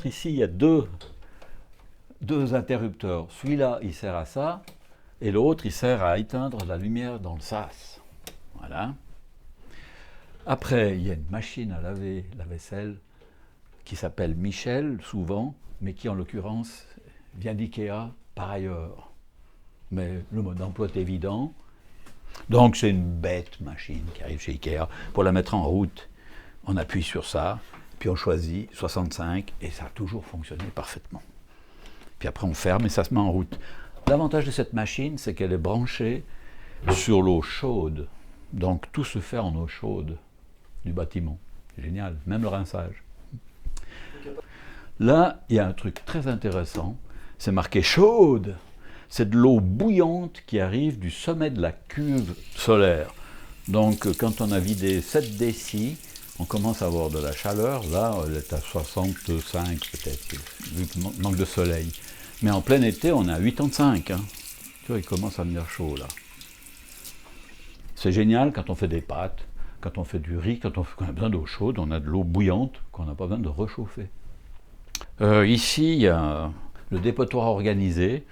Ici, il y a deux interrupteurs. Celui-là, il sert à ça, et l'autre, il sert à éteindre la lumière dans le sas. Voilà. Après, il y a une machine à laver la vaisselle qui s'appelle Michel, souvent, mais qui, en l'occurrence, vient d'IKEA par ailleurs. Mais le mode d'emploi est évident. Donc, c'est une bête machine qui arrive chez IKEA. Pour la mettre en route, on appuie sur ça, puis on choisit 65, et ça a toujours fonctionné parfaitement. Puis après, on ferme et ça se met en route. L'avantage de cette machine, c'est qu'elle est branchée sur l'eau chaude. Donc, tout se fait en eau chaude du bâtiment. C'est génial, même le rinçage. Là, il y a un truc très intéressant, c'est marqué chaude. C'est de l'eau bouillante qui arrive du sommet de la cuve solaire. Donc, quand on a vidé 7 décis, on commence à avoir de la chaleur. Là, elle est à 65 peut-être, vu qu'il manque de soleil. Mais en plein été, on est à 85. Hein. Tu vois, il commence à venir chaud, là. C'est génial quand on fait des pâtes, quand on fait du riz, quand on a besoin d'eau chaude, on a de l'eau bouillante qu'on n'a pas besoin de réchauffer. Ici, il y a le dépotoir organisé,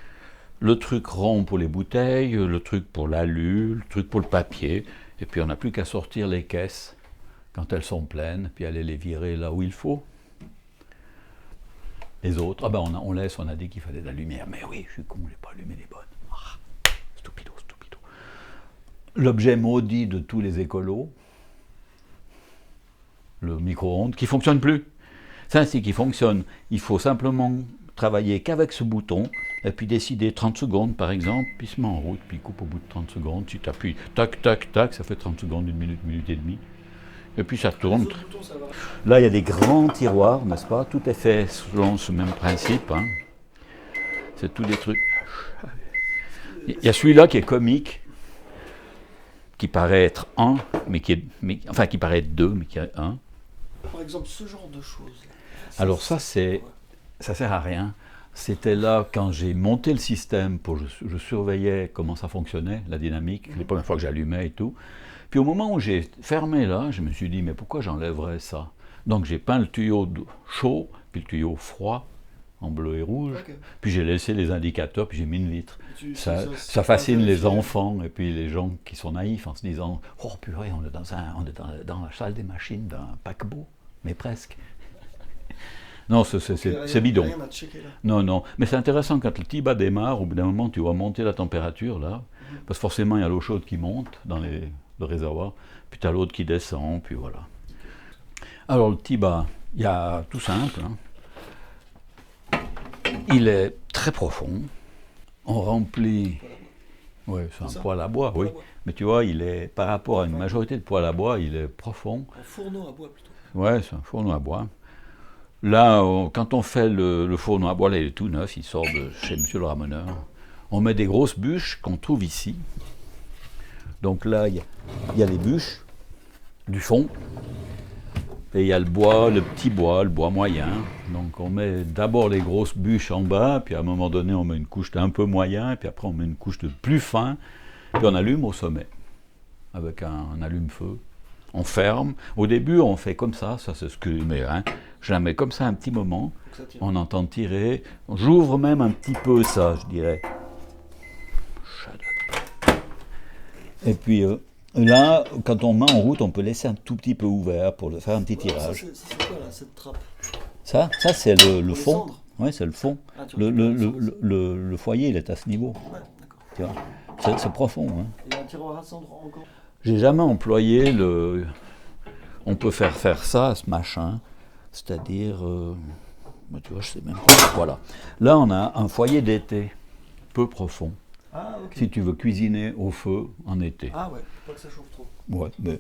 le truc rond pour les bouteilles, le truc pour l'alu, le truc pour le papier, et puis on n'a plus qu'à sortir les caisses quand elles sont pleines, puis aller les virer là où il faut. Les autres, ah ben on laisse, on a dit qu'il fallait de la lumière, mais oui, je suis con, je n'ai pas allumé les bonnes. Ah, stupido. L'objet maudit de tous les écolos, le micro-ondes, qui ne fonctionne plus. C'est ainsi qu'il fonctionne. Il faut simplement travailler qu'avec ce bouton, et puis décider 30 secondes par exemple, puis se met en route, puis coupe au bout de 30 secondes, si tu appuies, tac, tac, tac, ça fait 30 secondes, 1 minute, 1 minute et demie, et puis ça tourne. Boutons, ça va. Là, il y a des grands tiroirs, n'est-ce pas? Tout est fait selon ce même principe. Hein. C'est tous des trucs. Il y a celui-là qui est comique, qui paraît être 1, enfin qui paraît être 2, mais qui est 1. Par exemple, ce genre de choses. Alors ça sert à rien. C'était là quand j'ai monté le système, je surveillais comment ça fonctionnait, la dynamique, les premières fois que j'allumais et tout. Puis au moment où j'ai fermé là, je me suis dit, mais pourquoi j'enlèverais ça? Donc j'ai peint le tuyau chaud, puis le tuyau froid, en bleu et rouge, puis j'ai laissé les indicateurs, puis j'ai mis une vitre. Ça fascine les enfants et puis les gens qui sont naïfs en se disant, oh purée, on est dans la salle des machines d'un paquebot, mais presque. Non, c'est bidon. Rien à checker, là. Non, mais c'est intéressant quand le Tiba démarre, au bout d'un moment tu vas monter la température là, parce que forcément il y a l'eau chaude qui monte dans le réservoir, puis tu as l'autre qui descend, puis voilà. Alors le Tiba, il y a tout simple, hein. Il est très profond, on remplit, oui c'est un poêle à bois, oui, mais tu vois, il est, par rapport à une majorité de poêles à bois, il est profond. Un fourneau à bois plutôt. Ouais, c'est un fourneau à bois. Là, quand on fait le fourneau à bois, là, il est tout neuf, il sort de chez Monsieur le Ramoneur. On met des grosses bûches qu'on trouve ici. Donc là, il y a les bûches du fond, et il y a le bois, le petit bois, le bois moyen. Donc on met d'abord les grosses bûches en bas, puis à un moment donné, on met une couche d'un peu moyen, puis après on met une couche de plus fin, puis on allume au sommet, avec un allume-feu. On ferme. Au début, on fait comme ça c'est ce que hein. Je la mets comme ça un petit moment, on entend tirer. J'ouvre même un petit peu ça, je dirais. Et puis là, quand on met en route, on peut laisser un tout petit peu ouvert pour faire un petit tirage. C'est quoi là, cette trappe? Ça c'est le fond. Oui, c'est le fond. Ah, le foyer, il est à ce niveau. Ouais, d'accord. C'est profond. Hein. Il y a un tiroir à cendre encore? J'ai jamais employé le... On peut faire ça, ce machin, c'est-à-dire... tu vois, je sais même pas. Voilà. Là, on a un foyer d'été, peu profond. Ah, ok. Si tu veux cuisiner au feu en été. Ah ouais, pas que ça chauffe trop. Ouais, mais...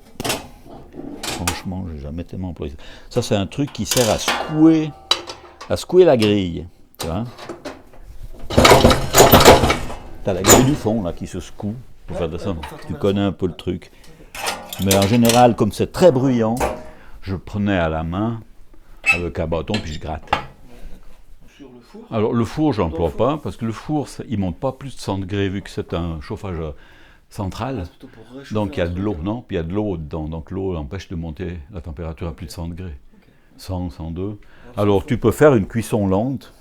Franchement, j'ai jamais tellement employé ça. Ça, c'est un truc qui sert à secouer la grille. Tu vois? T'as la grille du fond, là, qui se secoue. Pour faire descendre. Tu connais un peu le truc. Mais en général, comme c'est très bruyant, je prenais à la main avec un bâton puis je gratte. Sur le four? Alors le four, je n'emploie pas parce que le four, il ne monte pas plus de 100 degrés vu que c'est un chauffage central. Donc il y a de l'eau, non? Puis il y a de l'eau dedans. Donc l'eau empêche de monter la température à plus de 100 degrés. 100, 102. Alors tu peux faire une cuisson lente.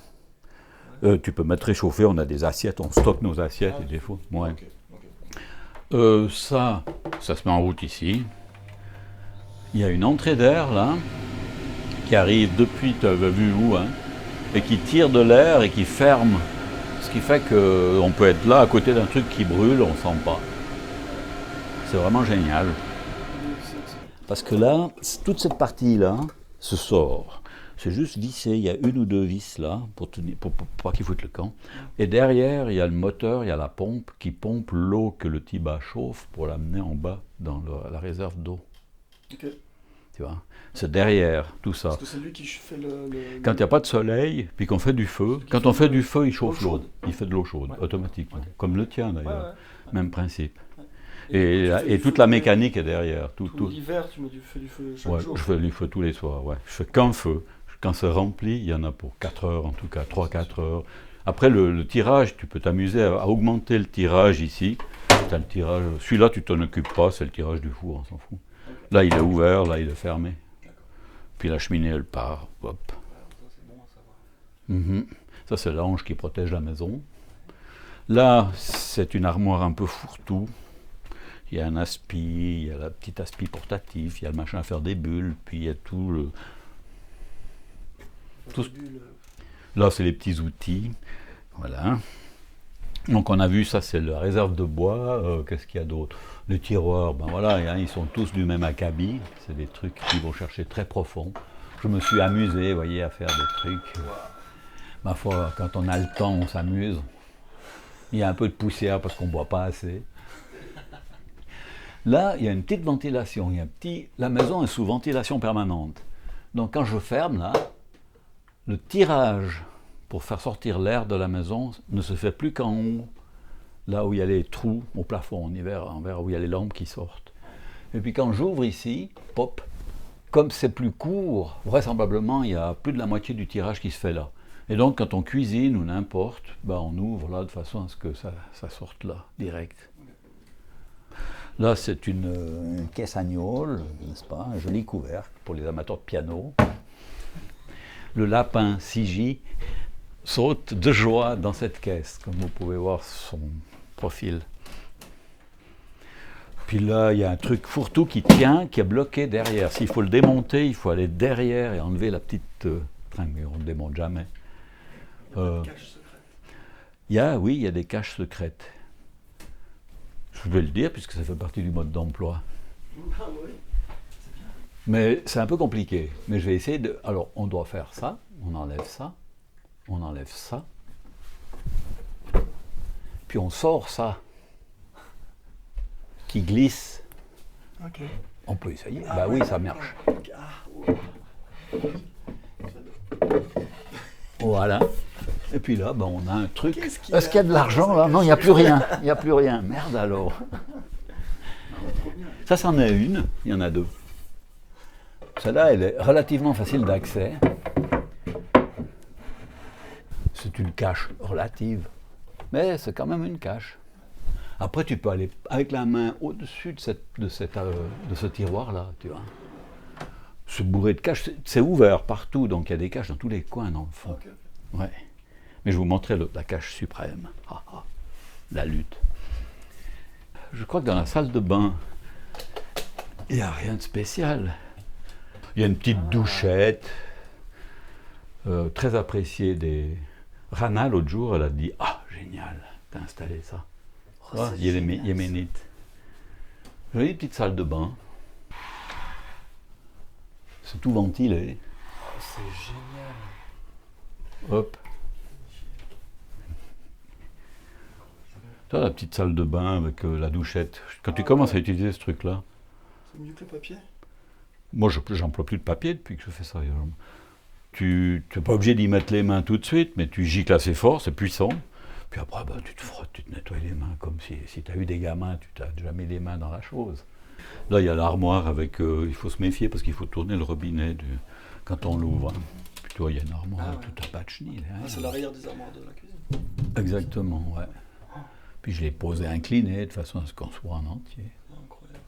Tu peux mettre réchauffer, on a des assiettes, on stocke nos assiettes et des fois. Ouais. Ça se met en route ici. Il y a une entrée d'air là, qui arrive depuis, tu avais vu où, hein, et qui tire de l'air et qui ferme. Ce qui fait qu'on peut être là à côté d'un truc qui brûle, on ne sent pas. C'est vraiment génial. Parce que là, toute cette partie-là se sort. C'est juste vissé, il y a une ou deux vis là, pour pas qu'il foute le camp. Et derrière, il y a le moteur, il y a la pompe qui pompe l'eau que le Tiba chauffe pour l'amener en bas dans la réserve d'eau. Okay. Tu vois, c'est derrière tout ça. Parce que c'est lui qui fait Quand il n'y a pas de soleil, puis qu'on fait du feu, quand on fait du feu, il chauffe l'eau. Il fait de l'eau chaude, automatiquement. Okay. Comme le tien d'ailleurs, même principe. Et toute la mécanique est derrière. Tout. L'hiver, tu fais du feu chaque jour. Je fais du feu tous les soirs, ouais. Je fais qu'un feu. Quand c'est rempli, il y en a pour 4 heures, en tout cas, 3-4 heures. Après, le tirage, tu peux t'amuser à augmenter le tirage ici. T'as le tirage, celui-là, tu t'en occupes pas, c'est le tirage du four, on s'en fout. Okay. Là, il est ouvert, là, il est fermé. Puis la cheminée, elle part. Hop. Ça, c'est bon à savoir. Ça, c'est l'ange qui protège la maison. Là, c'est une armoire un peu fourre-tout. Il y a un aspi, il y a la petite aspi portatif, il y a le machin à faire des bulles, puis il y a tout le... Là, c'est les petits outils. Voilà. Donc, on a vu, ça, c'est la réserve de bois. Qu'est-ce qu'il y a d'autre? Les tiroirs, ben voilà, hein, ils sont tous du même acabit. C'est des trucs qui vont chercher très profond. Je me suis amusé, vous voyez, à faire des trucs. Ma foi, quand on a le temps, on s'amuse. Il y a un peu de poussière parce qu'on ne boit pas assez. Là, il y a une petite ventilation. La maison est sous ventilation permanente. Donc, quand je ferme, là, le tirage pour faire sortir l'air de la maison ne se fait plus qu'en haut, là où il y a les trous au plafond en hiver, où il y a les lampes qui sortent. Et puis quand j'ouvre ici, pop, comme c'est plus court, vraisemblablement il y a plus de la moitié du tirage qui se fait là. Et donc quand on cuisine ou n'importe, ben on ouvre là de façon à ce que ça sorte là, direct. Là c'est une caisse agnole, n'est-ce pas, un joli couvercle pour les amateurs de piano. Le lapin Sigi saute de joie dans cette caisse, comme vous pouvez voir son profil. Puis là, il y a un truc fourre-tout qui tient, qui est bloqué derrière. S'il faut le démonter, il faut aller derrière et enlever la petite tringle, mais on ne le démonte jamais. Il y a des caches secrètes. Oui, il y a des caches secrètes. Je vais le dire, puisque ça fait partie du mode d'emploi. Ah oui. Mais c'est un peu compliqué. Mais je vais essayer de... Alors, on doit faire ça, on enlève ça, puis on sort ça, qui glisse. Ok. On peut essayer. Bah oui, ça marche. Voilà. Et puis là, on a un truc. Est-ce qu'il y a de l'argent là? Non, il n'y a plus rien. Il n'y a plus rien. Merde alors. Ça, c'en est une. Il y en a deux. Celle-là, elle est relativement facile d'accès. C'est une cache relative, mais c'est quand même une cache. Après, tu peux aller avec la main au-dessus de ce tiroir-là, tu vois. Se bourrer de caches, c'est ouvert partout, donc il y a des caches dans tous les coins, dans le fond. Okay. Ouais. Mais je vous montrerai la cache suprême. La lutte. Je crois que dans la salle de bain, il n'y a rien de spécial. Il y a une petite douchette, très appréciée des... Rana, l'autre jour, elle a dit « Ah, génial, t'as installé ça. Oh, il y a les yéménites. » J'ai une petite salle de bain. C'est tout ventilé. Oh, c'est génial. Hop. Tu as la petite salle de bain avec la douchette. Quand tu commences à utiliser ce truc-là... C'est mieux que le papier? Moi, j'emploie plus de papier depuis que je fais ça. Tu n'es pas obligé d'y mettre les mains tout de suite, mais tu gicles assez fort, c'est puissant. Puis après, tu te frottes, tu te nettoies les mains, comme si tu as eu des gamins, tu t'as déjà mis les mains dans la chose. Là, il y a l'armoire avec... il faut se méfier parce qu'il faut tourner le robinet quand on l'ouvre. Puis toi, il y a une armoire avec tout un tas de chenilles. C'est l'arrière des armoires de la cuisine. Exactement, ouais. Puis je l'ai posé incliné de façon à ce qu'on soit en entier. Incroyable.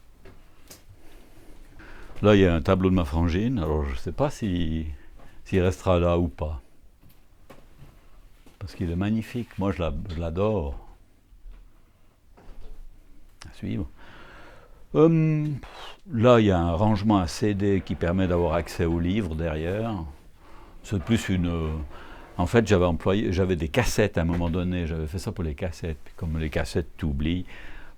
Là, il y a un tableau de ma frangine. Alors, je ne sais pas s'il restera là ou pas. Parce qu'il est magnifique. Moi, je l'adore. À suivre. Là, il y a un rangement à CD qui permet d'avoir accès aux livres derrière. C'est plus une... En fait, j'avais des cassettes à un moment donné. J'avais fait ça pour les cassettes. Puis comme les cassettes t'oublient,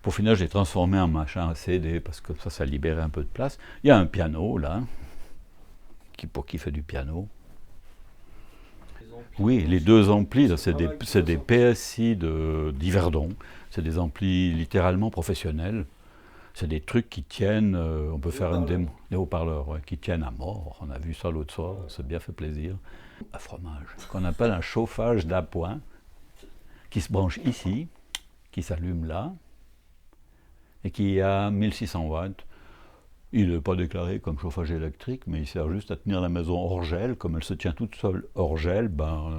pour finir, j'ai transformé en machin à CD parce que ça libérait un peu de place. Il y a un piano, là, pour qui fait du piano. Oui, les deux amplis, c'est des PSI d'Yverdon. C'est des amplis littéralement professionnels. C'est des trucs qui tiennent, on peut faire une démo, des haut-parleurs, ouais, qui tiennent à mort. On a vu ça l'autre soir, ça s'est bien fait plaisir. Un fromage, qu'on appelle un chauffage d'appoint, qui se branche ici, qui s'allume là, et qui a 1600 watts. Il n'est pas déclaré comme chauffage électrique, mais il sert juste à tenir la maison hors gel. Comme elle se tient toute seule hors gel, bon,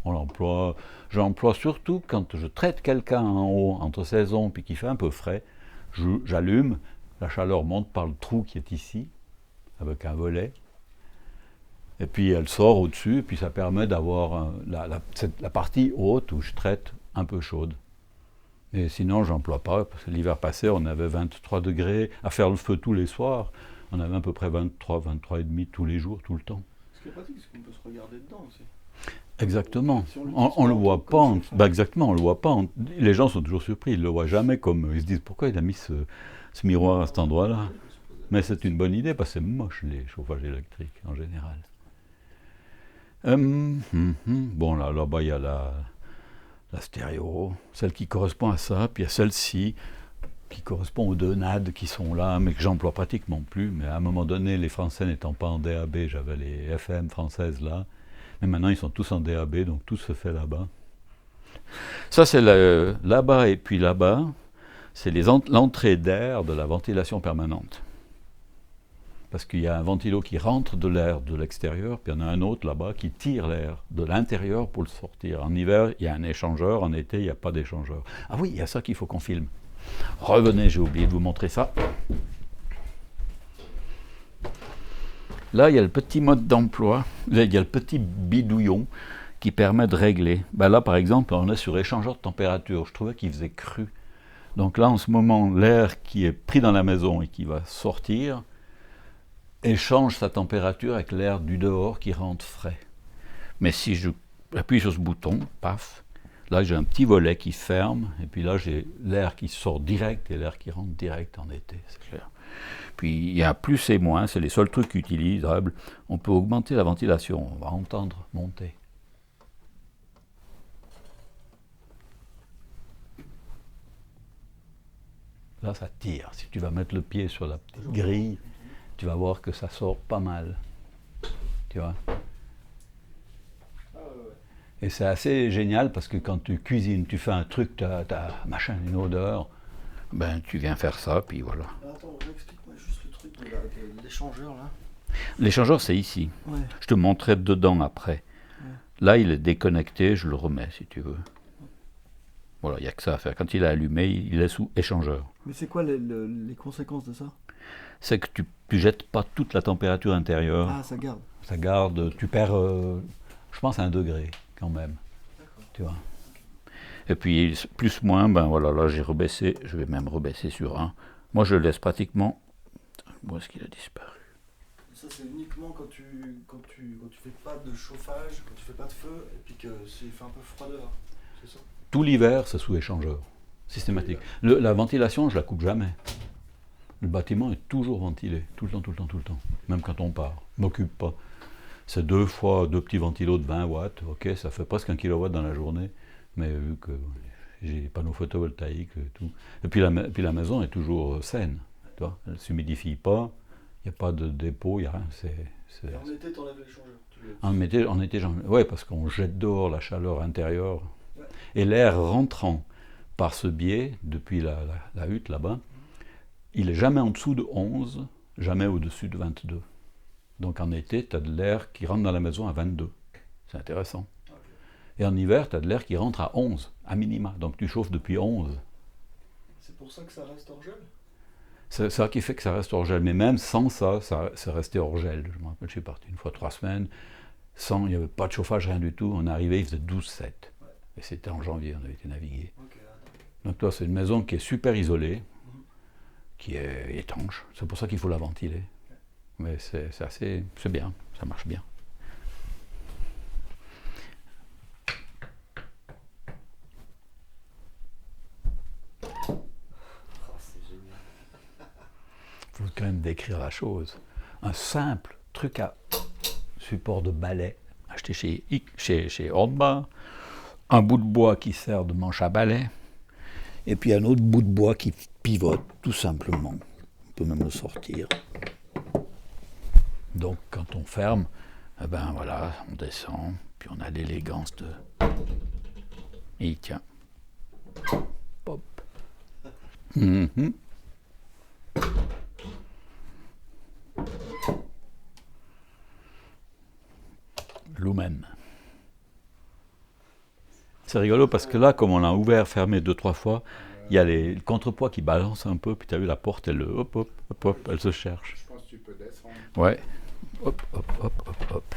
on l'emploie. J'emploie surtout quand je traite quelqu'un en haut, entre saisons, puis qu'il fait un peu frais. J'allume, la chaleur monte par le trou qui est ici, avec un volet, et puis elle sort au-dessus, et puis ça permet d'avoir la partie haute où je traite un peu chaude. Et sinon, je n'emploie pas, parce que l'hiver passé, on avait 23 degrés, à faire le feu tous les soirs, on avait à peu près 23, 23 et demi tous les jours, tout le temps. Ce qui est pratique, c'est qu'on peut se regarder dedans aussi. Exactement. On le voit pas. Exactement, on le voit pas. Les gens sont toujours surpris. Ils le voient jamais comme. Ils se disent pourquoi il a mis ce miroir à cet endroit-là. Mais c'est une bonne idée parce que c'est moche les chauffages électriques en général. Bon là-bas il y a la stéréo, celle qui correspond à ça, puis il y a celle-ci qui correspond aux deux NAD qui sont là, mais que j'emploie pratiquement plus. Mais à un moment donné, les Français n'étant pas en DAB, j'avais les FM françaises là. Mais maintenant, ils sont tous en DAB, donc tout se fait là-bas. Ça, c'est là-bas et puis là-bas, c'est l'entrée d'air de la ventilation permanente. Parce qu'il y a un ventilo qui rentre de l'air de l'extérieur, puis il y en a un autre là-bas qui tire l'air de l'intérieur pour le sortir. En hiver, il y a un échangeur, en été, il n'y a pas d'échangeur. Ah oui, il y a ça qu'il faut qu'on filme. Revenez, j'ai oublié de vous montrer ça. Là, il y a le petit mode d'emploi, il y a le petit bidouillon qui permet de régler. Ben là, par exemple, on est sur échangeur de température. Je trouvais qu'il faisait cru. Donc là, en ce moment, l'air qui est pris dans la maison et qui va sortir échange sa température avec l'air du dehors qui rentre frais. Mais si je appuie sur ce bouton, paf, là j'ai un petit volet qui ferme, et puis là j'ai l'air qui sort direct et l'air qui rentre direct en été, c'est clair. Puis il y a plus et moins, c'est les seuls trucs utilisables. On peut augmenter la ventilation, on va entendre monter. Là ça tire, si tu vas mettre le pied sur la petite grille, tu vas voir que ça sort pas mal. Tu vois. Et c'est assez génial parce que quand tu cuisines, tu fais un truc, tu as machin, une odeur, ben tu viens faire ça, puis voilà. Attends, explique-moi juste le truc de l'échangeur là. L'échangeur, c'est ici. Ouais. Je te montrerai dedans après. Ouais. Là, il est déconnecté, je le remets si tu veux. Voilà, il n'y a que ça à faire. Quand il est allumé, il est sous échangeur. Mais c'est quoi les conséquences de ça? C'est que tu ne jettes pas toute la température intérieure. Ah, ça garde. Ça garde, tu perds, je pense, 1 degré quand même. Tu vois. Et puis, plus moins, ben voilà, là j'ai rebaissé, je vais même rebaisser sur 1. Moi, je le laisse pratiquement. Où est-ce qu'il a disparu? Ça, c'est uniquement quand tu fais pas de chauffage, quand tu fais pas de feu, et puis que s'il fait un peu froid dehors. C'est ça? Tout l'hiver, c'est sous échangeur. Systématique. La ventilation, je la coupe jamais. Le bâtiment est toujours ventilé, tout le temps, tout le temps, tout le temps. Même quand on part, je m'occupe pas. C'est 2 fois 2 petits ventilos de 20 watts, ok, ça fait presque 1 kW dans la journée, mais vu que j'ai des panneaux photovoltaïques et tout. Et puis la maison est toujours saine, tu vois, elle ne s'humidifie pas, il n'y a pas de dépôt, il n'y a rien. Et en été, tu enlèves l'échangeur? En été, ouais, parce qu'on jette dehors la chaleur intérieure. Ouais. Et l'air rentrant par ce biais, depuis la hutte là-bas, il n'est jamais en dessous de 11, jamais au-dessus de 22. Donc en été, tu as de l'air qui rentre dans la maison à 22. C'est intéressant. Okay. Et en hiver, tu as de l'air qui rentre à 11, à minima. Donc tu chauffes depuis 11. C'est pour ça que ça reste hors gel? C'est ça qui fait que ça reste hors gel. Mais même sans ça, c'est resté hors gel. Je me rappelle, je suis parti une fois 3 semaines, sans, il n'y avait pas de chauffage, rien du tout. On est arrivé, il faisait 12,7. Ouais. Et c'était en janvier, on avait été naviguer. Okay. Donc toi, c'est une maison qui est super isolée, qui est étanche. C'est pour ça qu'il faut la ventiler. Okay. Mais c'est bien, ça marche bien. Il faut quand même décrire la chose. Un simple truc à support de balai, acheté chez Hornbach, un bout de bois qui sert de manche à balai, et puis un autre bout de bois qui pivote, tout simplement. On peut même le sortir. Donc quand on ferme, eh ben voilà, on descend, puis on a l'élégance de... Et il tient. Pop. Mm-hmm. Lumen. C'est rigolo parce que là, comme on l'a ouvert, fermé 2-3 fois, il y a le contrepoids qui balance un peu, puis tu as vu la porte, elle hop, hop, hop, hop, elle se cherche. Je pense que tu peux descendre. Ouais. Hop, hop, hop, hop, hop.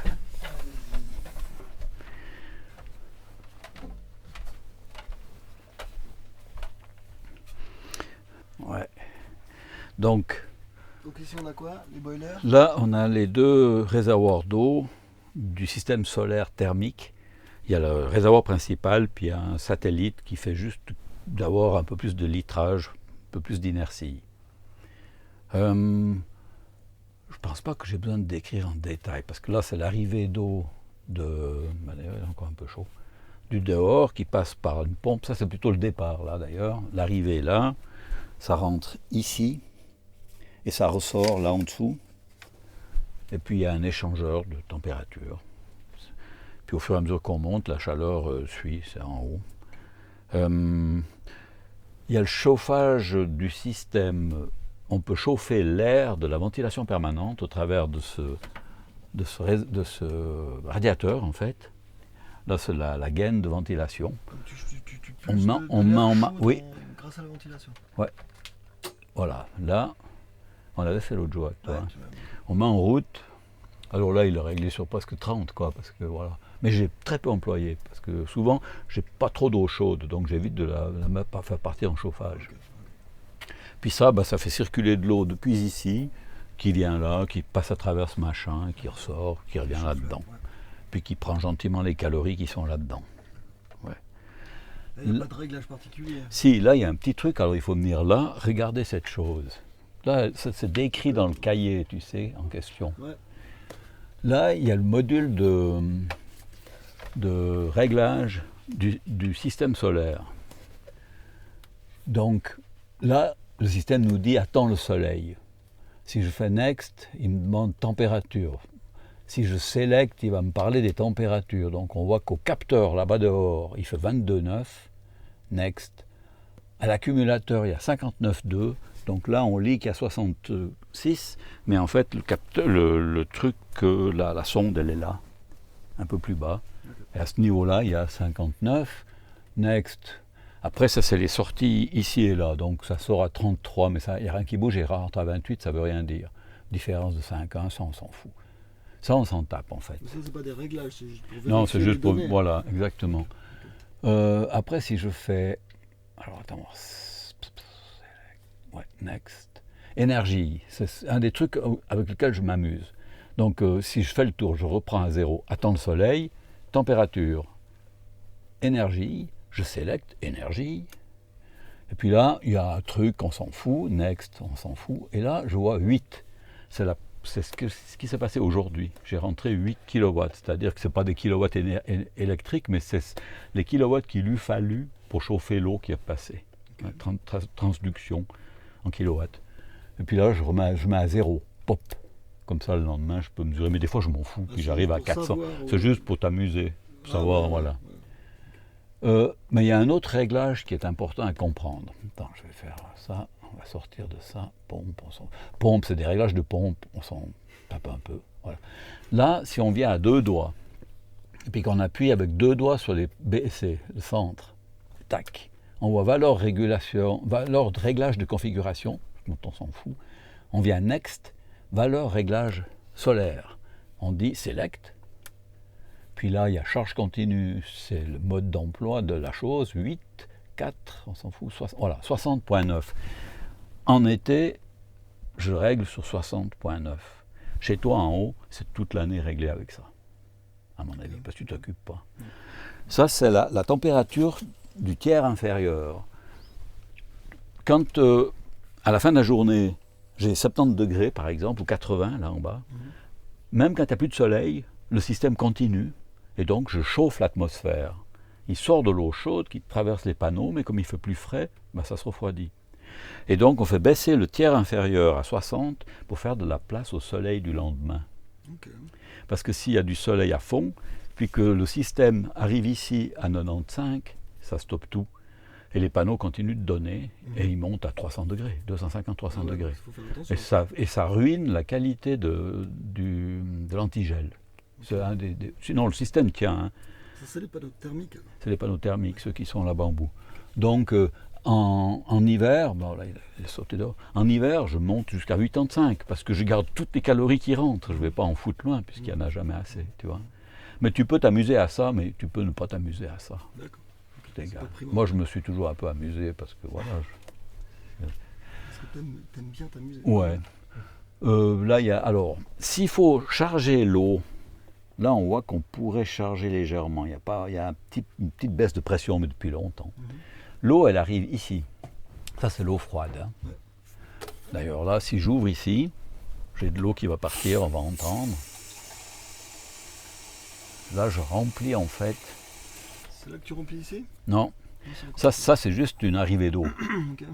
Ouais. Donc ici on a quoi? Les boilers? Là, on a les 2 réservoirs d'eau du système solaire thermique. Il y a le réservoir principal, puis il y a un satellite qui fait juste d'avoir un peu plus de litrage, un peu plus d'inertie. Je ne pense pas que j'ai besoin de décrire en détail, parce que là, c'est l'arrivée d'eau encore un peu chaud, du dehors qui passe par une pompe. Ça, c'est plutôt le départ, là, d'ailleurs. L'arrivée, là, ça rentre ici, et ça ressort là en dessous. Et puis, il y a un échangeur de température. Puis au fur et à mesure qu'on monte, la chaleur suit, c'est en haut. Il y a le chauffage du système. On peut chauffer l'air de la ventilation permanente au travers de ce radiateur, en fait. Là, c'est la gaine de ventilation. Oui. Grâce à la ventilation. Ouais. Voilà. Là, on l'avait fait l'autre jour avec toi. Ouais, on met en route. Alors là, il est réglé sur presque 30, quoi, parce que voilà. Mais j'ai très peu employé, parce que souvent, j'ai pas trop d'eau chaude, donc j'évite de la faire partir en chauffage. Puis ça, ça fait circuler de l'eau depuis ici, qui vient là, qui passe à travers ce machin, qui ressort, qui revient là-dedans. Puis qui prend gentiment les calories qui sont là-dedans. Ouais. Il n'y a pas de réglage particulier. Si, là, il y a un petit truc, alors il faut venir là, regardez cette chose. Là, c'est décrit dans le cahier, tu sais, en question. Ouais. Là, il y a le module de réglage du système solaire. Donc là, le système nous dit « attends le soleil ». Si je fais « next », il me demande « température ». Si je « select », il va me parler des températures. Donc on voit qu'au capteur, là-bas dehors, il fait 22,9, « next ». À l'accumulateur, il y a 59,2. Donc là, on lit qu'il y a 66, mais en fait, le truc, la sonde, elle est là, un peu plus bas. Et à ce niveau-là, il y a 59. Next. Après, ça, c'est les sorties ici et là. Donc ça sort à 33, mais il n'y a rien qui bouge. Et rentre à 28, ça ne veut rien dire. Différence de 5,1, ça, on s'en fout. Ça, on s'en tape, en fait. Mais ça, c'est pas des réglages, c'est juste pour vérifier. Non, c'est juste pour... Voilà, exactement. Après, si je fais... Alors, attends... Ouais, next. Énergie, c'est un des trucs avec lesquels je m'amuse. Donc, si je fais le tour, je reprends à 0, attends le soleil, température, énergie, je sélecte énergie. Et puis là, il y a un truc, on s'en fout, next, on s'en fout. Et là, je vois 8. C'est ce qui s'est passé aujourd'hui. J'ai rentré 8 kW, c'est-à-dire que ce n'est pas des kilowatts électriques, mais c'est les kilowatts qu'il lui fallu pour chauffer l'eau qui est passée. Okay. Transduction en kilowatts. Et puis là, je mets à 0. Pop. Comme ça, le lendemain, je peux mesurer. Mais des fois, je m'en fous. Puis j'arrive à 400. C'est juste pour t'amuser. Pour savoir, voilà. Mais il y a un autre réglage qui est important à comprendre. Attends, je vais faire ça. On va sortir de ça. Pompe, c'est des réglages de pompe. On s'en tape un peu. Voilà. Là, si on vient à 2 doigts, et puis qu'on appuie avec 2 doigts sur les BC, le centre, tac, on voit valeur de réglage de configuration. dont on s'en fout. On vient next, valeur réglage solaire. On dit select. Puis là, il y a charge continue, c'est le mode d'emploi de la chose, 8, 4, on s'en fout, 60, voilà, 60.9. En été, je règle sur 60.9. Chez toi, en haut, c'est toute l'année réglé avec ça, à mon avis, parce que tu ne t'occupes pas. Ça, c'est la température du tiers inférieur. Quand, à la fin de la journée, j'ai 70 degrés, par exemple, ou 80, là en bas, même quand il n'y a plus de soleil, le système continue, et donc je chauffe l'atmosphère. Il sort de l'eau chaude qui traverse les panneaux, mais comme il fait plus frais, ben ça se refroidit. Et donc on fait baisser le tiers inférieur à 60 pour faire de la place au soleil du lendemain. Okay. Parce que s'il y a du soleil à fond, puis que le système arrive ici à 95, ça stoppe tout. Et les panneaux continuent de donner, et ils montent à 300 degrés, 250-300 degrés. Et ça ruine la qualité de l'antigel. Sinon, le système tient. Hein. Ça, c'est les panneaux thermiques. C'est les panneaux thermiques, ceux qui sont là-bas en bout. Donc, en hiver, bon, là, il est sauté dehors. En hiver, je monte jusqu'à 85, parce que je garde toutes les calories qui rentrent. Je ne vais pas en foutre loin, puisqu'il n'y en a jamais assez, tu vois. Mais tu peux t'amuser à ça, mais tu peux ne pas t'amuser à ça. D'accord. Moi, je me suis toujours un peu amusé, parce que voilà. Parce que t'aimes bien t'amuser. Ouais. Là, il y a. Alors, s'il faut charger l'eau, là, on voit qu'on pourrait charger légèrement. Il y a une petite baisse de pression, mais depuis longtemps. L'eau, elle arrive ici. Ça, c'est l'eau froide. Hein. Ouais. D'ailleurs, là, si j'ouvre ici, j'ai de l'eau qui va partir, on va entendre. Là, je remplis en fait. C'est là que tu remplis ici? Non. Ça c'est juste une arrivée d'eau. Okay.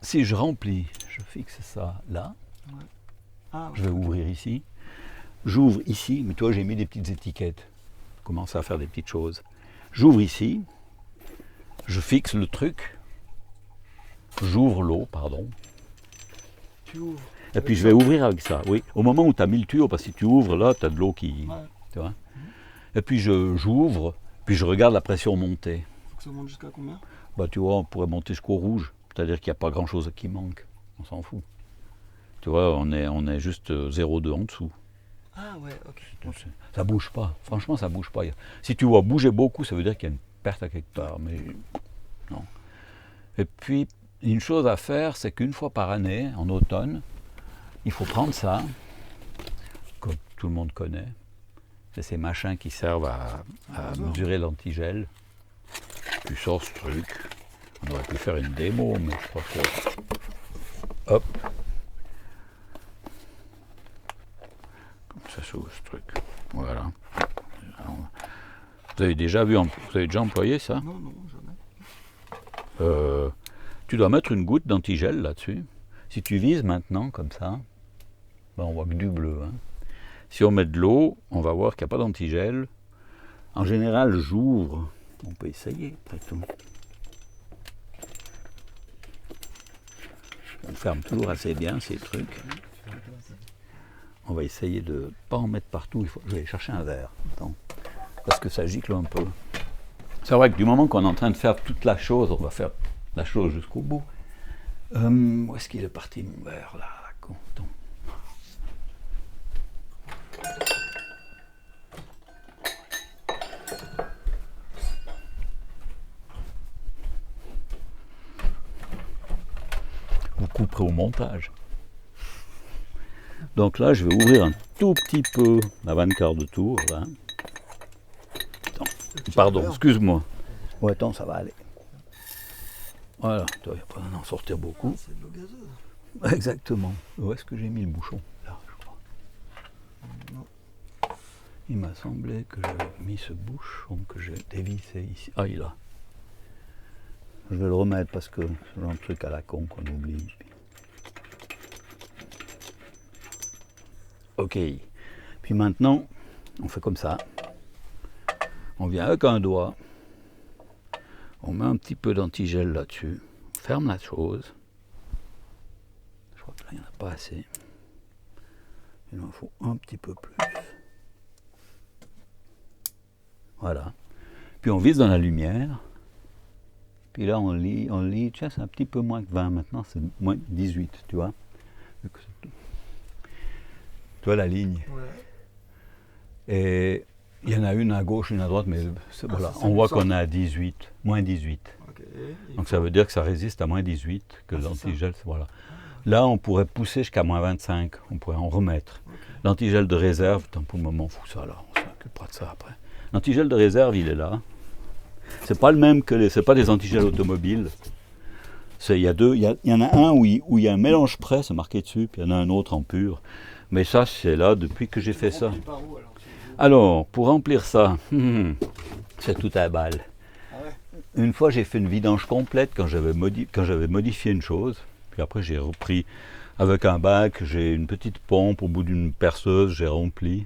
Si je remplis, je fixe ça là. Ouais. Ah, ouais, je vais ouvrir ici. J'ouvre ici, mais toi j'ai mis des petites étiquettes. Je commence à faire des petites choses. J'ouvre ici. Je fixe le truc. J'ouvre l'eau, pardon. Tu ouvres. Et puis je vais ouvrir avec ça, oui. Au moment où tu as mis le tuyau, parce que si tu ouvres là, tu as de l'eau qui. Ouais. Tu vois. Et puis j'ouvre, puis je regarde la pression monter. Faut que ça monte jusqu'à combien? Bah tu vois, on pourrait monter jusqu'au rouge, c'est-à-dire qu'il n'y a pas grand-chose qui manque. On s'en fout. Tu vois, on est juste 0,2 en dessous. Ah ouais, ok. Ça bouge pas, franchement ça bouge pas. Si tu vois bouger beaucoup, ça veut dire qu'il y a une perte à quelque part, mais non. Et puis, une chose à faire, c'est qu'une fois par année, en automne, il faut prendre ça, comme tout le monde connaît. C'est ces machins qui servent à mesurer l'antigel. Tu sors ce truc. On aurait pu faire une démo, mais je crois que... Hop. Comme ça s'ouvre ce truc. Voilà. Alors, vous avez déjà employé ça? Non, jamais. Tu dois mettre une goutte d'antigel là-dessus. Si tu vises maintenant, comme ça, ben on voit que du bleu. Hein. Si on met de l'eau, on va voir qu'il n'y a pas d'antigel. En général, j'ouvre. On peut essayer, après tout. On ferme toujours assez bien ces trucs. On va essayer de ne pas en mettre partout. Je vais aller chercher un verre. Attends. Parce que ça gicle un peu. C'est vrai que du moment qu'on est en train de faire toute la chose, on va faire la chose jusqu'au bout. Où est-ce qu'il est parti mon verre là, con. Vous couperez au montage. Donc là, je vais ouvrir un tout petit peu la 24 de tour. Là. Attends. Pardon, excuse-moi. Ouais, attends, ça va aller. Voilà, il n'y a pas d'en sortir beaucoup. C'est de l'eau gazeuse. Exactement. Où est-ce que j'ai mis le bouchon? Là, je crois. Non. Il m'a semblé que j'avais mis ce bouchon que j'ai dévissé ici. Ah, il est là. Je vais le remettre parce que c'est un truc à la con qu'on oublie. Ok. Puis maintenant, on fait comme ça. On vient avec un doigt. On met un petit peu d'antigel là-dessus. On ferme la chose. Je crois que là, il n'y en a pas assez. Il en faut un petit peu plus. Voilà. Puis on vise dans la lumière. Puis là, on lit, tiens, c'est un petit peu moins que 20 maintenant, c'est moins 18, tu vois. Tu vois la ligne. Ouais. Et il y en a une à gauche, une à droite, mais voilà, on voit qu'on est à 18, moins 18. Okay. Donc ça veut dire que ça résiste à moins 18, que l'antigel, voilà. Là, on pourrait pousser jusqu'à moins 25, on pourrait en remettre. Okay. L'antigel de réserve, tant pour le moment, on fout ça là, on s'occupera de ça après. L'antigel de réserve, il est là. C'est pas le même que c'est pas des antigels automobiles. Il y en a un où il y a un mélange prêt, c'est marqué dessus, puis il y en a un autre en pur. Mais ça, c'est là depuis que j'ai fait ça. Par où, alors, pour remplir ça, c'est tout à balle. Ah ouais. Une fois, j'ai fait une vidange complète quand j'avais modifié une chose. Puis après, j'ai repris avec un bac, j'ai une petite pompe au bout d'une perceuse, j'ai rempli.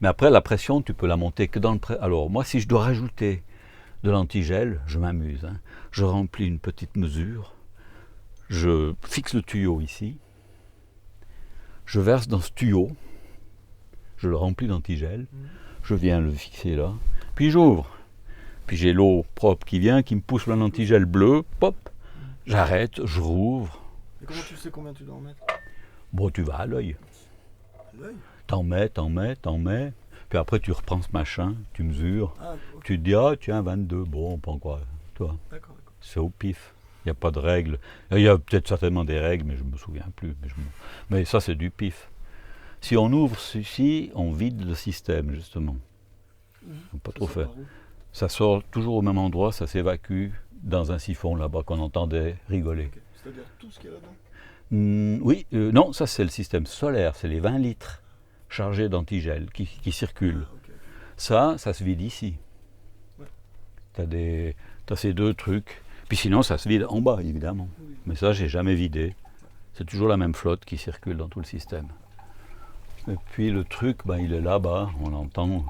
Mais après, la pression, tu peux la monter que dans le prêt. Alors, moi, si je dois rajouter de l'antigel, je m'amuse. Hein. Je remplis une petite mesure, je fixe le tuyau ici, je verse dans ce tuyau, je le remplis d'antigel, je viens le fixer là, puis j'ouvre. Puis j'ai l'eau propre qui vient, qui me pousse l'antigel bleu, pop, j'arrête, je rouvre. Et comment tu sais combien tu dois en mettre? Bon, tu vas à l'œil. À l'œil? T'en mets. Puis après, tu reprends ce machin, tu mesures. Ah, okay. Tu te dis, ah tiens, 22, bon, on prend quoi, toi. D'accord. C'est au pif. Il n'y a pas de règles. Il y a peut-être certainement des règles, mais je ne me souviens plus. Mais ça, c'est du pif. Si on ouvre ceci, on vide le système, justement. On pas trop faire. Ça sort toujours au même endroit, ça s'évacue dans un siphon là-bas qu'on entendait rigoler. Okay. C'est-à-dire tout ce qu'il y a là-dedans? Oui, non, ça c'est le système solaire, c'est les 20 litres chargés d'antigel qui circulent. Okay. Ça se vide ici. Ouais. T'as ces deux trucs. Puis sinon, ça se vide en bas, évidemment. Oui. Mais ça, j'ai jamais vidé. C'est toujours la même flotte qui circule dans tout le système. Et puis le truc, il est là-bas, on entend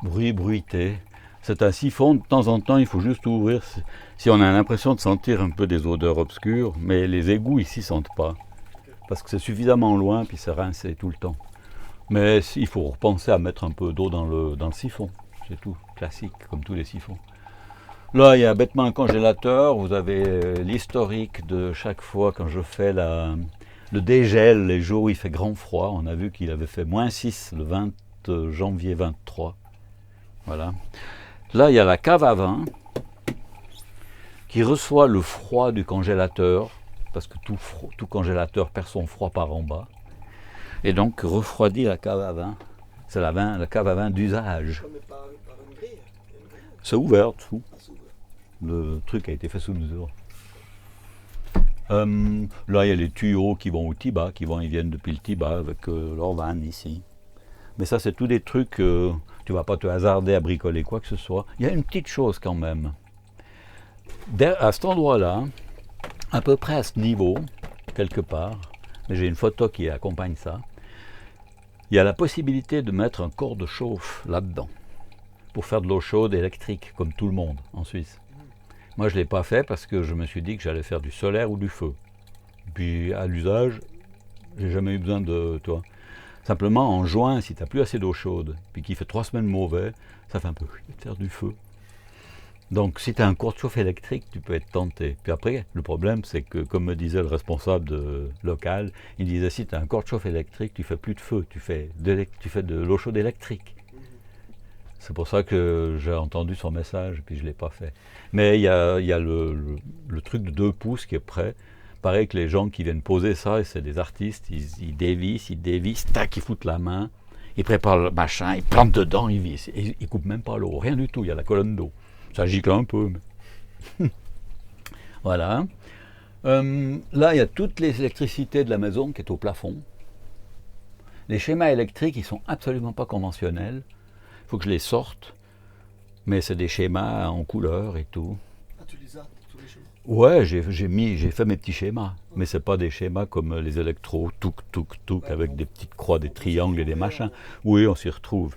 bruiter. C'est un siphon, de temps en temps, il faut juste ouvrir. Si on a l'impression de sentir un peu des odeurs obscures, mais les égouts ici ne sentent pas. Parce que c'est suffisamment loin, puis c'est rincé tout le temps. Mais il faut repenser à mettre un peu d'eau dans le siphon. C'est tout, classique, comme tous les siphons. Là, il y a bêtement un congélateur. Vous avez l'historique de chaque fois quand je fais le dégel, les jours où il fait grand froid. On a vu qu'il avait fait moins 6 le 20 janvier 23. Voilà. Là, il y a la cave à vin qui reçoit le froid du congélateur, parce que tout congélateur perd son froid par en bas. Et donc refroidit la cave à vin. C'est la cave à vin d'usage. Par une grille. C'est ouvert dessous. Le truc a été fait sous mesure. Là, il y a les tuyaux qui vont au Tibat, ils viennent depuis le Tibat avec leur vanne ici. Mais ça, c'est tous des trucs, tu ne vas pas te hasarder à bricoler quoi que ce soit. Il y a une petite chose quand même. À cet endroit-là, à peu près à ce niveau, quelque part, mais j'ai une photo qui accompagne ça, il y a la possibilité de mettre un corps de chauffe là-dedans, pour faire de l'eau chaude électrique, comme tout le monde en Suisse. Moi, je ne l'ai pas fait parce que je me suis dit que j'allais faire du solaire ou du feu. Puis, à l'usage, j'ai jamais eu besoin de toi. Simplement, en juin, si tu n'as plus assez d'eau chaude, puis qu'il fait 3 semaines mauvais, ça fait un peu chier de faire du feu. Donc, si tu as un cours de chauffe électrique, tu peux être tenté. Puis après, le problème, c'est que, comme me disait le responsable local, il disait, si tu as un cours de chauffe électrique, tu ne fais plus de feu, tu fais de l'eau chaude électrique. C'est pour ça que j'ai entendu son message, puis je ne l'ai pas fait. Mais il y a le truc de 2 pouces qui est prêt. Pareil que les gens qui viennent poser ça, et c'est des artistes, ils dévissent, tac, ils foutent la main, ils préparent le machin, ils plantent dedans, ils vissent. Ils ne coupent même pas l'eau, rien du tout, il y a la colonne d'eau. Ça gicle un peu, mais... Voilà. Là, il y a toutes les électricités de la maison qui est au plafond. Les schémas électriques, ils ne sont absolument pas conventionnels. Il faut que je les sorte, mais c'est des schémas en couleur et tout. Ah, tu les as, tous les schémas? Ouais, j'ai fait mes petits schémas, mais c'est pas des schémas comme les électros, touk, avec des petites croix, des triangles et des machins. Oui, on s'y retrouve.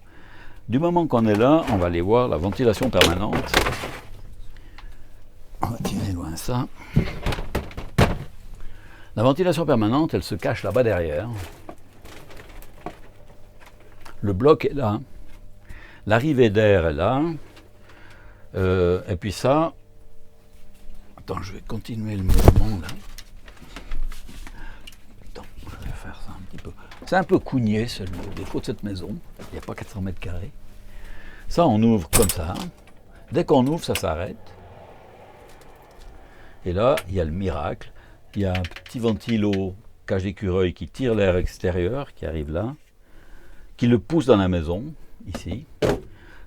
Du moment qu'on est là, on va aller voir la ventilation permanente. On va tirer loin ça. La ventilation permanente, elle se cache là-bas derrière. Le bloc est là. L'arrivée d'air est là. Et puis ça, Attends, je vais continuer le mouvement là. Attends, je vais faire ça un petit peu. C'est un peu cougné, c'est le défaut de cette maison. Il n'y a pas 400 mètres carrés. Ça, on ouvre comme ça. Dès qu'on ouvre, ça s'arrête. Et là, il y a le miracle. Il y a un petit ventilo cage d'écureuil qui tire l'air extérieur, qui arrive là, qui le pousse dans la maison, ici.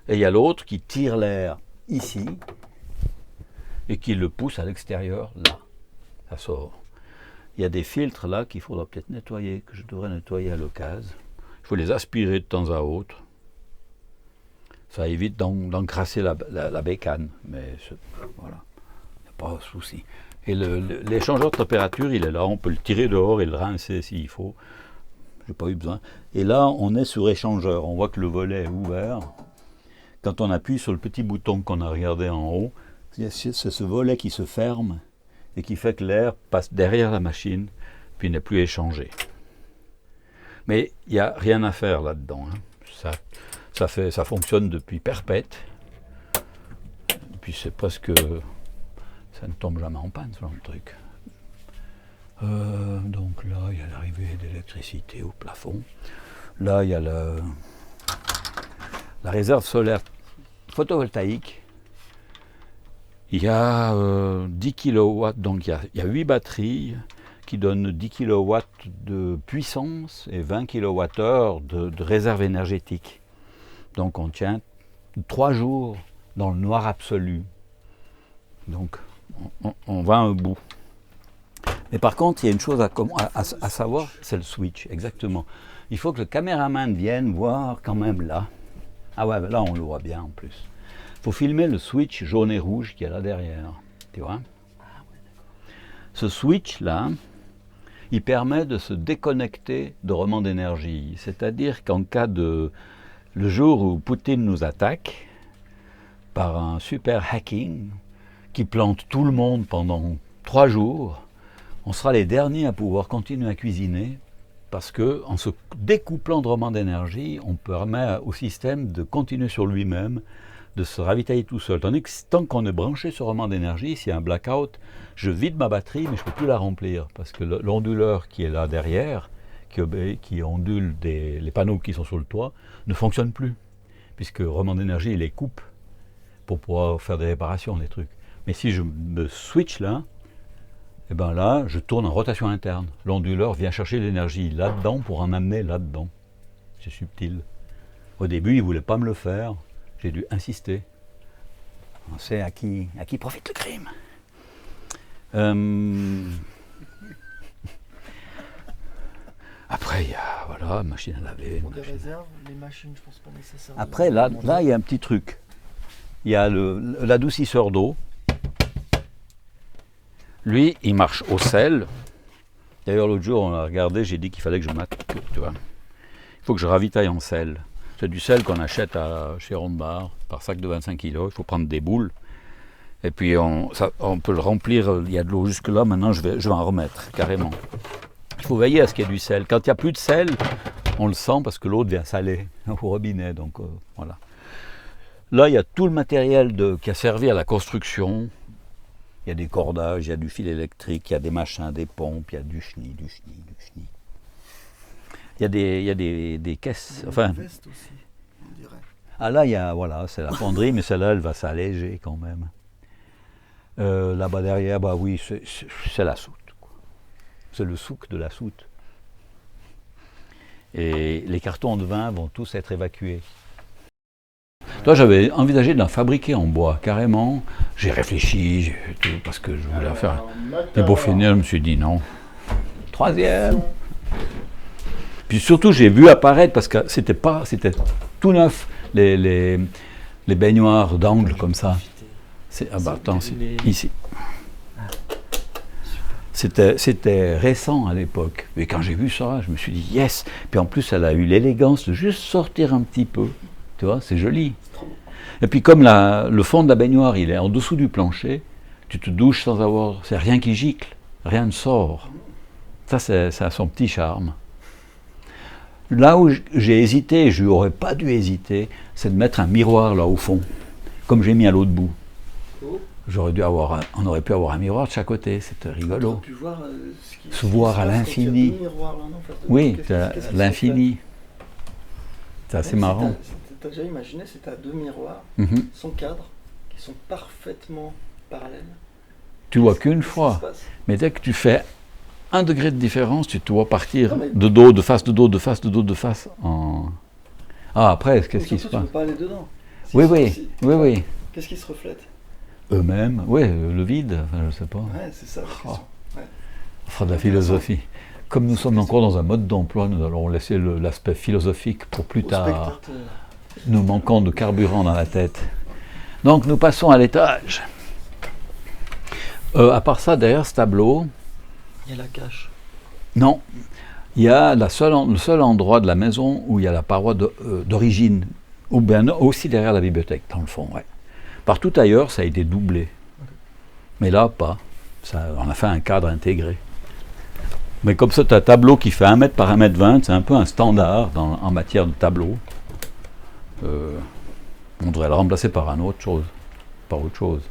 Et il y a l'autre qui tire l'air ici et qui le pousse à l'extérieur, là. Ça sort. Il y a des filtres là qu'il faudra peut-être nettoyer, que je devrais nettoyer à l'occasion. Il faut les aspirer de temps à autre. Ça évite d'encrasser la bécane, mais voilà, il n'y a pas de souci. Et l'échangeur de température, il est là, on peut le tirer dehors et le rincer s'il faut. Je n'ai pas eu besoin. Et là, on est sur échangeur, on voit que le volet est ouvert. Quand on appuie sur le petit bouton qu'on a regardé en haut, c'est ce volet qui se ferme et qui fait que l'air passe derrière la machine, puis n'est plus échangé. Mais il n'y a rien à faire là-dedans. Hein. Ça fonctionne depuis perpète. Et puis c'est presque... Ça ne tombe jamais en panne, ce genre de truc. Donc là, il y a l'arrivée d'électricité au plafond. Là, il y a la réserve solaire photovoltaïque. Il y a 10 kW, donc il y a 8 batteries qui donnent 10 kW de puissance et 20 kWh de réserve énergétique. Donc on tient 3 jours dans le noir absolu. Donc on va un bout. Mais par contre, il y a une chose à savoir, c'est le switch, exactement. Il faut que le caméraman vienne voir quand même là. Ah ouais, là on le voit bien en plus. Il faut filmer le switch jaune et rouge qui est là derrière. Tu vois ? Ce switch là, il permet de se déconnecter de remans d'énergie. C'est-à-dire qu'en cas de... Le jour où Poutine nous attaque par un super hacking qui plante tout le monde pendant 3 jours, on sera les derniers à pouvoir continuer à cuisiner parce qu'en se découplant de remans d'énergie, on permet au système de continuer sur lui-même, de se ravitailler tout seul. Tandis que tant qu'on est branché sur remans d'énergie, s'il y a un blackout, je vide ma batterie mais je ne peux plus la remplir parce que l'onduleur qui est là derrière, qui ondule les panneaux qui sont sur le toit, ne fonctionne plus, puisque remans d'énergie il les coupe pour pouvoir faire des réparations, des trucs. Mais si je me switch là, et ben là, je tourne en rotation interne. L'onduleur vient chercher l'énergie là-dedans pour en amener là-dedans. C'est subtil. Au début, il ne voulait pas me le faire. J'ai dû insister. On sait à qui profite le crime. Après, il y a, voilà, machine à laver. Pour des réserves, les machines, je pense pas nécessaire. Après, là, il y a un petit truc. Il y a l'adoucisseur d'eau. Lui, il marche au sel. D'ailleurs, l'autre jour, on a regardé, j'ai dit qu'il fallait que je tu vois. Il faut que je ravitaille en sel. C'est du sel qu'on achète chez Rondbar, par sac de 25 kg. Il faut prendre des boules. Et puis, on peut le remplir. Il y a de l'eau jusque-là. Maintenant, je vais en remettre, carrément. Il faut veiller à ce qu'il y ait du sel. Quand il n'y a plus de sel, on le sent parce que l'eau devient salée au robinet. Donc, voilà. Là, il y a tout le matériel qui a servi à la construction. Il y a des cordages, il y a du fil électrique, il y a des machins, des pompes, il y a du chenille. Il y a des caisses. Enfin, une veste aussi, on dirait. Ah là, voilà, c'est la fonderie, mais celle-là, elle va s'alléger quand même. Là-bas derrière, bah oui, c'est la soute. C'est le souk de la soute. Et les cartons de vin vont tous être évacués. Toi, j'avais envisagé d'en fabriquer en bois, carrément. J'ai réfléchi, parce que je voulais en faire. Et pour finir, je me suis dit non. 3e. Puis surtout, j'ai vu apparaître, parce que c'était tout neuf, les baignoires d'angle comme ça. Attends, ici. C'était récent à l'époque. Mais quand j'ai vu ça, je me suis dit yes. Puis en plus, elle a eu l'élégance de juste sortir un petit peu. Tu vois, c'est joli. Et puis comme le fond de la baignoire, il est en dessous du plancher, tu te douches sans avoir... C'est rien qui gicle, rien ne sort. Ça a son petit charme. Là où j'ai hésité, je n'aurais pas dû hésiter, c'est de mettre un miroir là au fond, comme j'ai mis à l'autre bout. on aurait pu avoir un miroir de chaque côté, c'était On rigolo. aurait pu voir Se voir à l'infini. Oui, l'infini. C'est assez marrant. T'as déjà imaginé, c'est à deux miroirs, Mhm. sans cadre, qui sont parfaitement parallèles. Tu vois qu'une fois. Mais dès que tu fais 1 degré de différence, tu te vois partir de dos, de face, de dos, de face, de dos, de face. Ah, après, qu'est-ce qui se Tu passe? peux pas aller dedans. Oui. Qu'est-ce qui se reflète? Eux-mêmes, oui, le vide, enfin, je sais pas. Ouais, c'est ça la question. Ouais. On fera de la philosophie. Comme nous sommes encore dans un mode d'emploi, nous allons laisser l'aspect philosophique pour plus tard. Nous manquons de carburant dans la tête. Donc nous passons à l'étage. À part ça, derrière ce tableau, Il y a la cache. non, il y a le seul endroit de la maison où il y a la paroi d'origine, ou bien aussi derrière la bibliothèque, dans le fond. Ouais. Partout ailleurs, ça a été doublé. Mais là, pas. On a fait un cadre intégré. Mais comme ça, tu as un tableau qui fait 1 mètre par 1 mètre 20, c'est un peu un standard en matière de tableau. On devrait le remplacer par autre chose.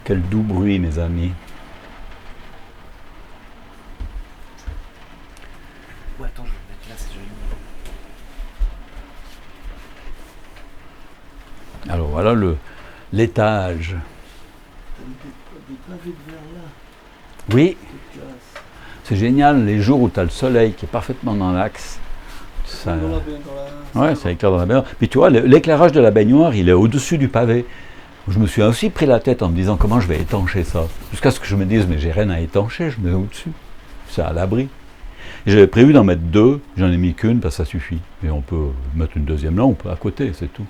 Quel doux bruit, mes amis. Ouais, attends, je vais le mettre là, c'est joli. Alors voilà l'étage. Des pavés de verre là. Oui, Quelle classe. c'est génial, les jours où tu as le soleil qui est parfaitement dans l'axe. Ça... Ouais, ça éclaire dans la baignoire. Puis tu vois, l'éclairage de la baignoire, il est au-dessus du pavé. Je me suis aussi pris la tête en me disant comment je vais étancher ça. Jusqu'à ce que je me dise, mais j'ai rien à étancher, je mets au-dessus. C'est à l'abri. J'avais prévu d'en mettre 2, j'en ai mis qu'une, parce que ça suffit. Et on peut mettre une deuxième lampe à côté, c'est tout.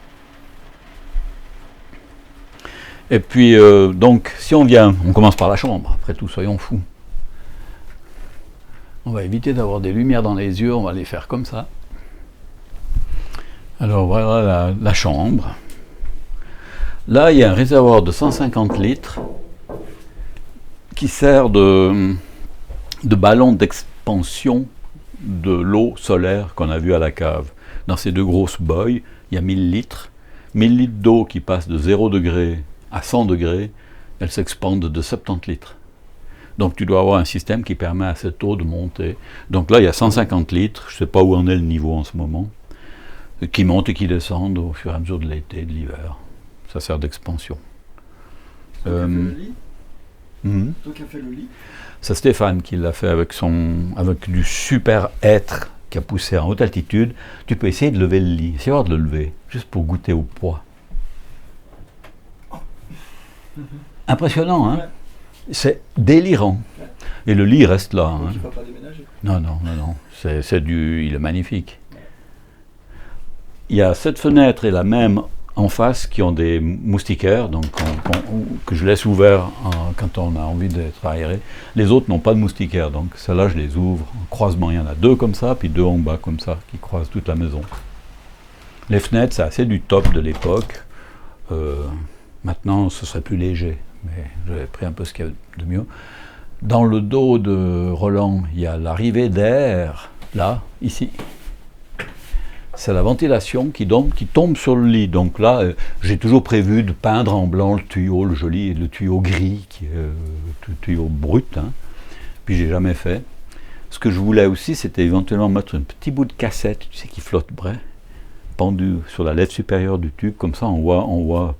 Et puis, donc, si on vient, on commence par la chambre, après tout, soyons fous. On va éviter d'avoir des lumières dans les yeux, on va les faire comme ça. Alors voilà la chambre. Là, il y a un réservoir de 150 litres qui sert de ballon d'expansion de l'eau solaire qu'on a vue à la cave. Dans ces 2 grosses boys, il y a 1000 litres. 1000 litres d'eau qui passe de 0 degré à 100 degrés, elle s'expande de 70 litres. Donc tu dois avoir un système qui permet à cette eau de monter. Donc là, il y a 150 litres, je ne sais pas où en est le niveau en ce moment, qui montent et qui descendent au fur et à mesure de l'été, de l'hiver. Ça sert d'expansion. Toi qui as fait le lit. Toi qui as fait le lit. C'est Stéphane qui l'a fait avec du super hêtre qui a poussé en haute altitude. Tu peux essayer de lever le lit, essayer de le lever, juste pour goûter au poids. Impressionnant, hein? Ouais. C'est délirant. Ouais. Et le lit reste là. Donc Hein. il ne va pas déménager. Non. Il est magnifique. Il y a cette fenêtre et la même en face qui ont des moustiquaires, donc que je laisse ouverts quand on a envie d'être aéré. Les autres n'ont pas de moustiquaires, donc celles-là je les ouvre en croisement. Il y en a 2 comme ça, puis 2 en bas comme ça, qui croisent toute la maison. Les fenêtres, c'est assez du top de l'époque. Maintenant, ce serait plus léger, mais j'avais pris un peu ce qu'il y a de mieux. Dans le dos de Roland, il y a l'arrivée d'air, là, ici. C'est la ventilation qui tombe sur le lit. Donc là, j'ai toujours prévu de peindre en blanc le tuyau, le joli, et le tuyau gris, qui est le tuyau brut. Hein. Puis j'ai jamais fait. Ce que je voulais aussi, c'était éventuellement mettre un petit bout de cassette, tu sais, qui flotte près, pendu sur la lèvre supérieure du tube, comme ça on voit.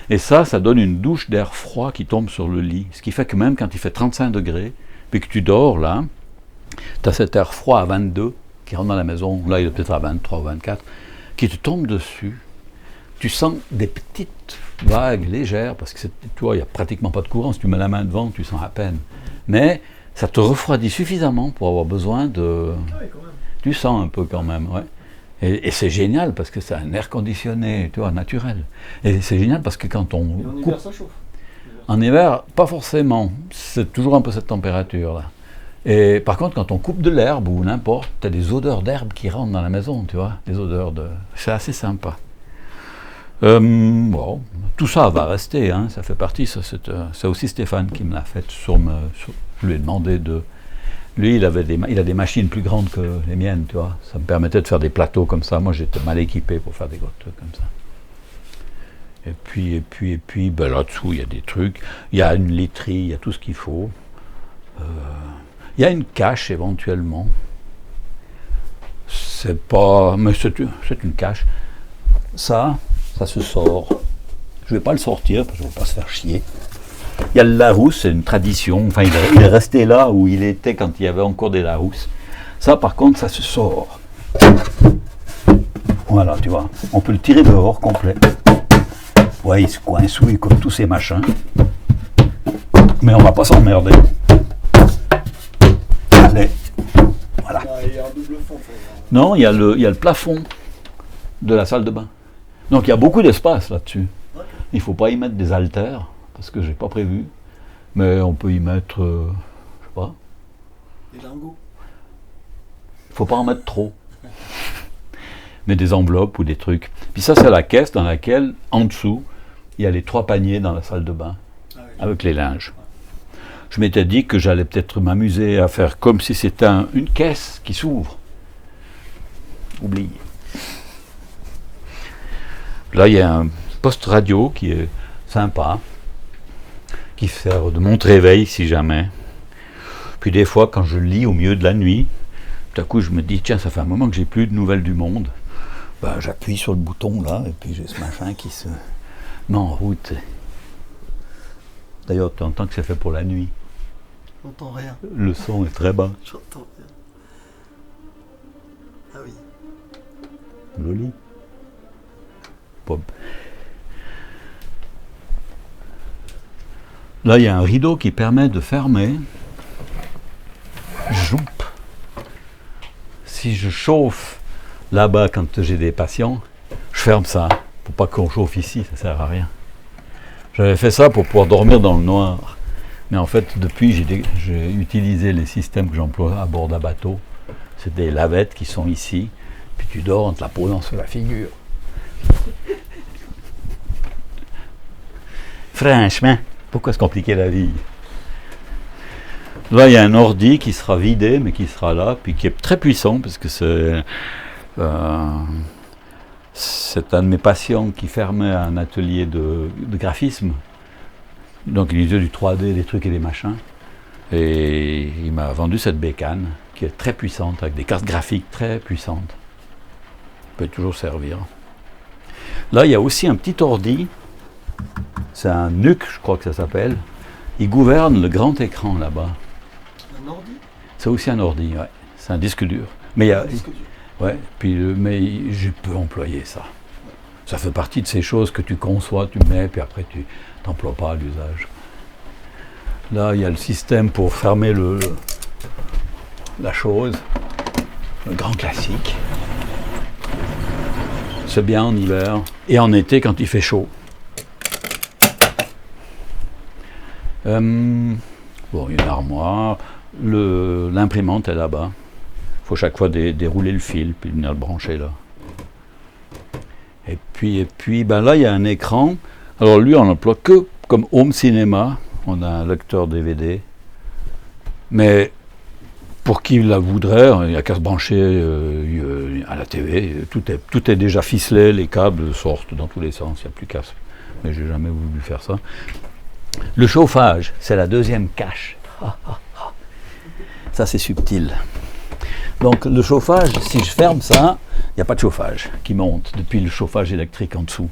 Et ça donne une douche d'air froid qui tombe sur le lit. Ce qui fait que même quand il fait 35 degrés, puis que tu dors là, tu as cet air froid à 22 qui rentre dans la maison, là il est peut-être à 23 ou 24, qui te tombe dessus. Tu sens des petites vagues légères, parce que toi, il n'y a pratiquement pas de courant. Si tu mets la main devant, tu sens à peine. Mais ça te refroidit suffisamment pour avoir besoin de... Ah oui, quand même. Tu sens un peu quand même, ouais. Et c'est génial parce que c'est un air conditionné, tu vois, naturel. Et c'est génial parce que quand on Et en coupe... hiver, ça chauffe. En hiver, pas forcément. C'est toujours un peu cette température-là. Et par contre, quand on coupe de l'herbe ou n'importe, tu as des odeurs d'herbe qui rentrent dans la maison, tu vois. Des odeurs de... C'est assez sympa. Bon, tout ça va rester, hein, ça fait partie. C'est aussi Stéphane qui me l'a fait. Je lui ai demandé de... Lui, il a des machines plus grandes que les miennes, tu vois. Ça me permettait de faire des plateaux comme ça. Moi, j'étais mal équipé pour faire des gros trucs comme ça. Et puis, ben là-dessous, il y a des trucs. Il y a une laiterie, il y a tout ce qu'il faut. Il y a une cache éventuellement. C'est pas... Mais c'est une cache. Ça se sort. Je vais pas le sortir parce que je vais pas se faire chier. Il y a le Larousse, c'est une tradition. Enfin, il est resté là où il était quand il y avait encore des Larousses. Ça, par contre, ça se sort. Voilà, tu vois. On peut le tirer dehors complet. Ouais, il se coince, oui, comme tous ces machins. Mais on va pas s'emmerder. Allez. Voilà. Il y a un double fond. Non, il y a le plafond de la salle de bain. Donc il y a beaucoup d'espace là-dessus. Okay. Il ne faut pas y mettre des haltères, parce que j'ai pas prévu. Mais on peut y mettre, je sais pas. Des lingots. Il faut pas en mettre trop. Mais des enveloppes ou des trucs. Puis ça, c'est la caisse dans laquelle, en dessous, il y a les 3 paniers dans la salle de bain, avec les linges. Je m'étais dit que j'allais peut-être m'amuser à faire comme si c'était une caisse qui s'ouvre. Oublie. Là, il y a un poste radio qui est sympa, qui sert de montre-réveil si jamais. Puis des fois, quand je lis au milieu de la nuit, tout à coup, je me dis, tiens, ça fait un moment que j'ai plus de nouvelles du monde. Ben, j'appuie sur le bouton là, et puis j'ai ce machin qui se met en route. D'ailleurs, tu entends que c'est fait pour la nuit. J'entends rien. Le son est très bas. J'entends rien. Ah oui. Joli. Pop. Là, il y a un rideau qui permet de fermer. Joup. Si je chauffe là-bas quand j'ai des patients, je ferme ça. Pour pas qu'on chauffe ici, ça sert à rien. J'avais fait ça pour pouvoir dormir dans le noir. Mais en fait, depuis, j'ai utilisé les systèmes que j'emploie à bord d'un bateau. C'est des lavettes qui sont ici. Puis tu dors en te la posant sur la figure. Franchement, pourquoi se compliquer la vie? Là, il y a un ordi qui sera vidé, mais qui sera là, puis qui est très puissant, parce que c'est un de mes patients qui fermait un atelier de graphisme. Donc il utilisait du 3D, des trucs et des machins. Et il m'a vendu cette bécane, qui est très puissante, avec des cartes graphiques très puissantes. Peut toujours servir. Là, il y a aussi un petit ordi. C'est un NUC, je crois que ça s'appelle. Il gouverne le grand écran là-bas. Un ordi? C'est aussi un ordi, ouais. C'est un disque dur. Mais il y a, ouais. Puis mais je peux employer ça. Ça fait partie de ces choses que tu conçois, tu mets, puis après tu n'emploies pas à l'usage. Là, il y a le système pour fermer la chose. Le grand classique. C'est bien en hiver. Et en été quand il fait chaud. Bon, il y a une armoire. L'imprimante est là-bas. Il faut chaque fois dérouler le fil, puis venir le brancher là. Et puis ben là, il y a un écran. Alors lui, on n'emploie que comme home cinéma. On a un lecteur DVD. Mais pour qui la voudrait, il n'y a qu'à se brancher à la TV. Tout est déjà ficelé, les câbles sortent dans tous les sens, il n'y a plus qu'à. Mais j'ai jamais voulu faire ça. Le chauffage, c'est la deuxième cache. Ça, c'est subtil. Donc le chauffage, si je ferme ça, il n'y a pas de chauffage qui monte depuis le chauffage électrique en dessous.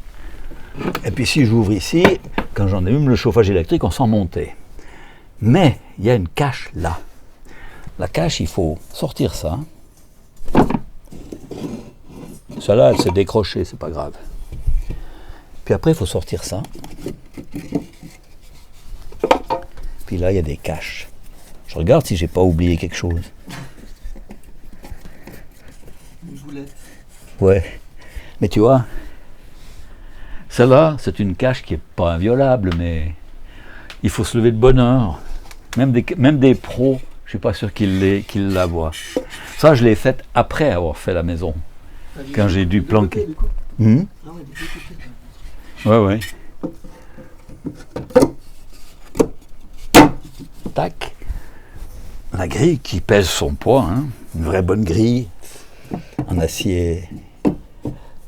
Et puis si j'ouvre ici, quand j'en allume le chauffage électrique, on sent monter. Mais il y a une cache là. La cache, il faut sortir ça. Celle-là, elle s'est décrochée, c'est pas grave. Puis après, il faut sortir ça. Puis là, il y a des caches. Je regarde si j'ai pas oublié quelque chose. Une boulette. Ouais. Mais tu vois, celle-là, c'est une cache qui n'est pas inviolable, mais il faut se lever de bonne heure. Même des pros, je ne suis pas sûr qu'ils la voient. Ça, je l'ai faite après avoir fait la maison. Quand j'ai dû planquer. Ah ouais, des deux côtés. Ouais. Tac. La grille qui pèse son poids, hein. Une vraie bonne grille en acier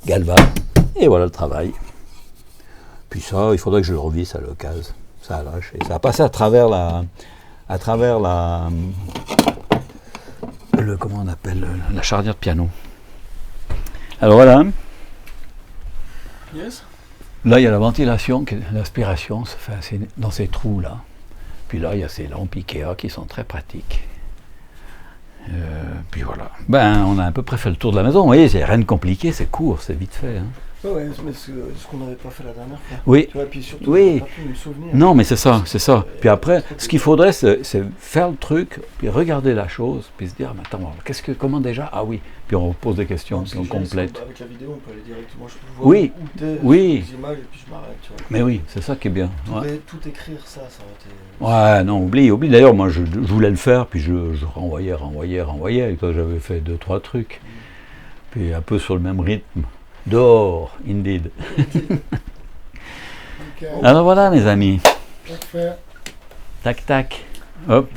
galvan. Et voilà le travail. Puis ça, il faudrait que je le revisse à l'occasion. Ça a lâché. Ça a passé à travers comment on appelle, la charnière de piano. Alors voilà. Yes. Là, il y a la ventilation, l'aspiration se fait dans ces trous-là. Puis là, il y a ces lampes Ikea qui sont très pratiques. Puis voilà. Ben, on a à peu près fait le tour de la maison. Vous voyez, c'est rien de compliqué, c'est court, c'est vite fait. Hein. Ouais, mais ce qu'on n'avait pas fait la dernière fois. Oui. Tu vois, puis surtout, Oui. j'ai pas pu me souvenir. Non, mais c'est ça. Puis après, ce qu'il faudrait, c'est faire le truc, puis regarder la chose, puis se dire, ah, mais attends, comment déjà? Ah oui. Puis on pose des questions, Non, puis on ce qui est génial, complète. c'est qu'avec la vidéo, on peut aller directement, je vois Oui. où t'es, Oui. les images, et puis je m'arrête, tu vois. Mais oui, c'est ça qui est bien. Ouais. Mais tout écrire, ça aurait été... Ouais, non, oublie. D'ailleurs, moi, je voulais le faire, puis je renvoyais. Et toi, j'avais fait 2-3 trucs. Puis un peu sur le même rythme. Dehors, indeed. Ok, Alors voilà, mes amis. parfait. Tac, tac. Hop.